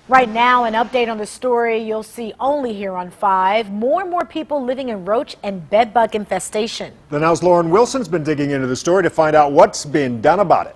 Right now, an update on the story you'll see only here on 5. More and more people living in roach and bedbug infestation. The Now's Lauren Wilson's been digging into the story to find out what's been done about it.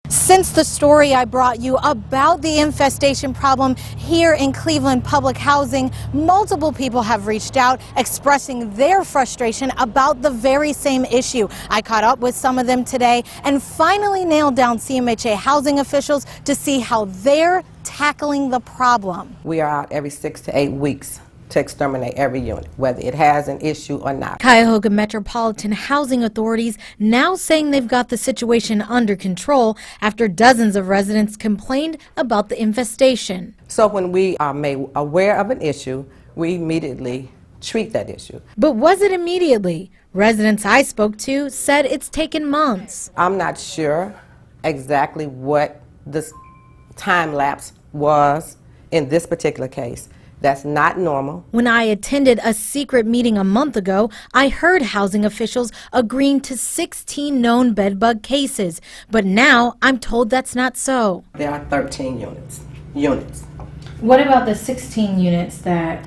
Since the story I brought you about the infestation problem here in Cleveland Public Housing, multiple people have reached out expressing their frustration about the very same issue. I caught up with some of them today and finally nailed down CMHA housing officials to see how they're tackling the problem. We are out every 6 to 8 weeks to exterminate every unit, whether it has an issue or not. Cuyahoga Metropolitan Housing Authorities now saying they've got the situation under control after dozens of residents complained about the infestation. So when we are made aware of an issue, we immediately treat that issue. But was it immediately? Residents I spoke to said it's taken months. I'm not sure exactly what this time lapse was in this particular case. That's not normal. When I attended a secret meeting a month ago, I heard housing officials agreeing to 16 known bedbug cases. But now I'm told that's not so. There are 13 units. What about the 16 units that...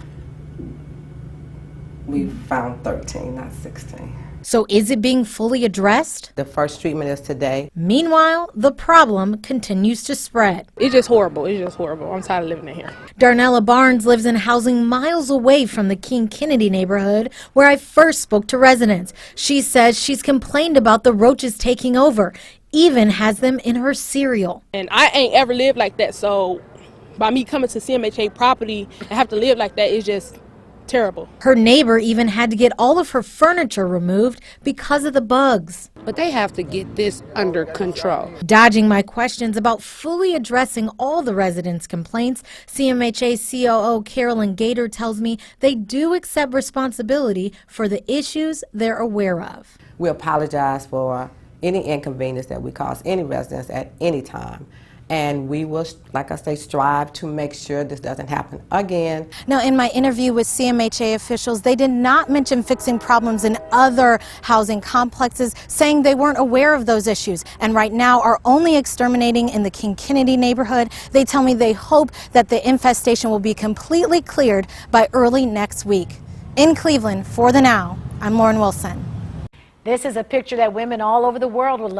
We found 13, not 16. So is it being fully addressed? The first treatment is today. Meanwhile, the problem continues to spread. It's just horrible. It's just horrible. I'm tired of living in here. Darnella Barnes lives in housing miles away from the King Kennedy neighborhood where I first spoke to residents. She says she's complained about the roaches taking over, even has them in her cereal. And I ain't ever lived like that, so by me coming to CMHA property and have to live like that is just terrible. Her neighbor even had to get all of her furniture removed because of the bugs. But they have to get this under control. Dodging my questions about fully addressing all the residents' complaints, CMHA COO Carolyn Gator tells me they do accept responsibility for the issues they're aware of. We apologize for any inconvenience that we cause any residents at any time. And we will, like I say, strive to make sure this doesn't happen again. Now, in my interview with CMHA officials, they did not mention fixing problems in other housing complexes, saying they weren't aware of those issues and right now are only exterminating in the King Kennedy neighborhood. They tell me they hope that the infestation will be completely cleared by early next week. In Cleveland, for The Now, I'm Lauren Wilson. This is a picture that women all over the world would love.